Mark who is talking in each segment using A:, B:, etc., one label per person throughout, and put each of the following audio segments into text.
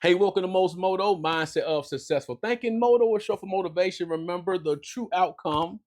A: Hey, welcome to Most Moto, Mindset of Successful Thinking. Moto is short for motivation. Remember, the true outcome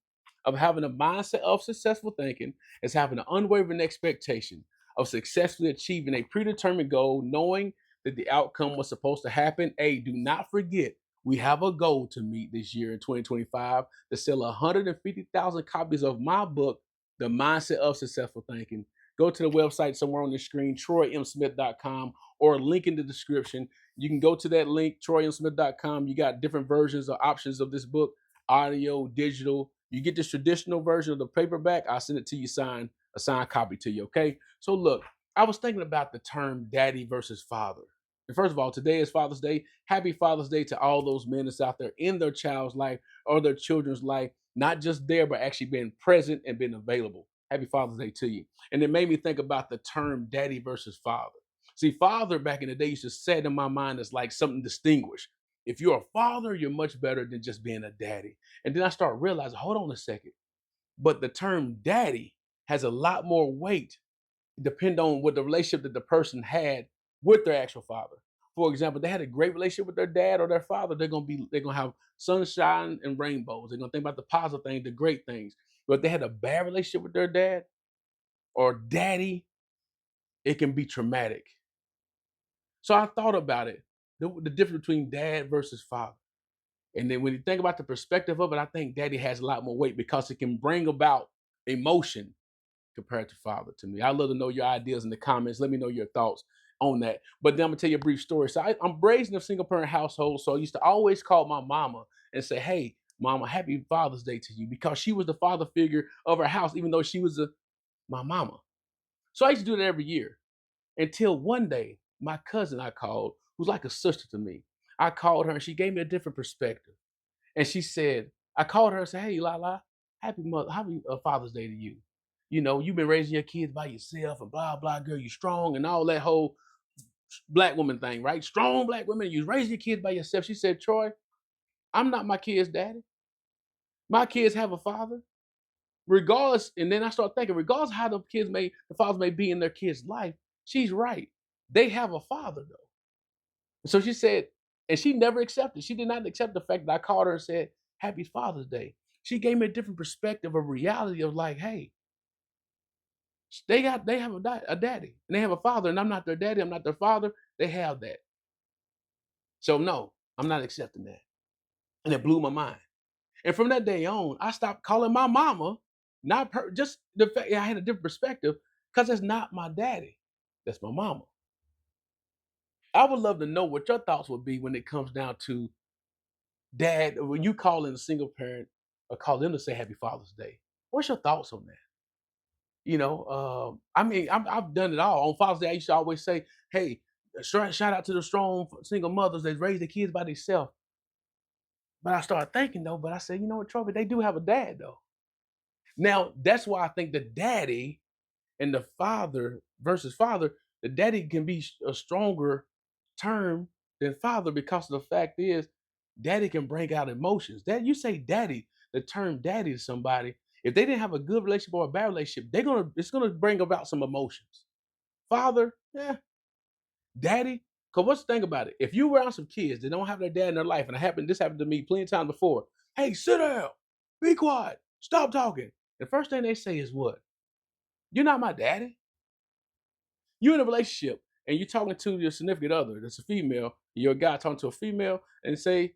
A: of having a mindset of successful thinking is having an unwavering expectation of successfully achieving a predetermined goal, knowing that the outcome was supposed to happen. Hey, do not forget, we have a goal to meet this year in 2025 to sell 150,000 copies of my book, The Mindset of Successful Thinking. Go to the website somewhere on the screen, troymsmith.com, or link in the description. You can go to that link, troymsmith.com. You got different versions or options of this book, audio, digital. You get this traditional version of the paperback. I'll send it to you a signed copy to you, okay? So look, I was thinking about the term daddy versus father. And first of all, today is Father's Day. Happy Father's Day to all those men that's out there in their child's life or their children's life, not just there, but actually being present and being available. Happy Father's Day to you. And it made me think about the term daddy versus father. See, father back in the day used to set in my mind as like something distinguished. If you're a father, you're much better than just being a daddy. And then I start realizing, hold on a second. But the term daddy has a lot more weight depending on what the relationship that the person had with their actual father. For example, they had a great relationship with their dad or their father, they're gonna have sunshine and rainbows. They're gonna think about the positive things, the great things. But if they had a bad relationship with their dad or daddy, it can be traumatic. So I thought about it, the difference between dad versus father. And then when you think about the perspective of it, I think daddy has a lot more weight because it can bring about emotion compared to father to me. I'd love to know your ideas in the comments. Let me know your thoughts on that. But then I'm gonna tell you a brief story. So I'm raised in a single parent household. So I used to always call my mama and say, hey, mama, happy Father's Day to you, because she was the father figure of our house, even though she was my mama. So I used to do that every year. Until one day, my cousin I called, who's like a sister to me, I called her and she gave me a different perspective. And she said, I called her and said, hey, Lala, happy Father's Day to you. You know, you've been raising your kids by yourself and blah, blah, girl, you strong and all that whole black woman thing, right? Strong black women, you raise your kids by yourself. She said, Troy, I'm not my kid's daddy. My kids have a father. Regardless, and then I start thinking, regardless of how the fathers may be in their kids' life, she's right. They have a father though. So she said, and she never accepted. She did not accept the fact that I called her and said, Happy Father's Day. She gave me a different perspective of reality of like, hey, they have a daddy and they have a father, and I'm not their daddy, I'm not their father. They have that. So no, I'm not accepting that. And it blew my mind. And from that day on, I stopped calling my mama, just the fact I had a different perspective, because it's not my daddy. That's my mama. I would love to know what your thoughts would be when it comes down to dad, when you call in a single parent or call them to say Happy Father's Day. What's your thoughts on that? I mean, I've done it all. On Father's Day, I used to always say, hey, shout out to the strong single mothers that raise their kids by themselves. But I started thinking though, but I said, you know what, Trophy, they do have a dad though. Now, that's why I think the daddy and the father versus father, the daddy can be a stronger term than father, because the fact is, daddy can bring out emotions. That you say daddy, the term daddy to somebody, if they didn't have a good relationship or a bad relationship, it's gonna bring about some emotions. Father, yeah, daddy. Cause what's the thing about it? If you around some kids that don't have their dad in their life, and this happened to me plenty of times before. Hey, sit down, be quiet, stop talking. The first thing they say is what? You're not my daddy. You're in a relationship and you're talking to your significant other that's a female, you're a guy talking to a female and say,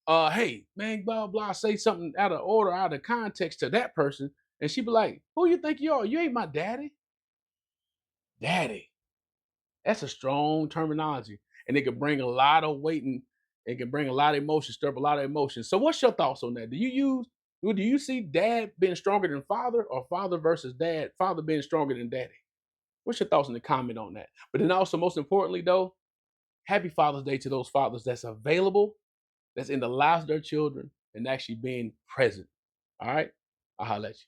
A: hey, man, blah, blah, say something out of order, out of context to that person. And she be like, who you think you are? You ain't my daddy. Daddy. That's a strong terminology. And it can bring a lot of weight, and it can bring a lot of emotion, stir up a lot of emotions. So what's your thoughts on that? Do you see dad being stronger than father, or father versus dad, father being stronger than daddy? What's your thoughts in the comment on that? But then also, most importantly, though, happy Father's Day to those fathers that's available, that's in the lives of their children, and actually being present. All right? I'll holler at you.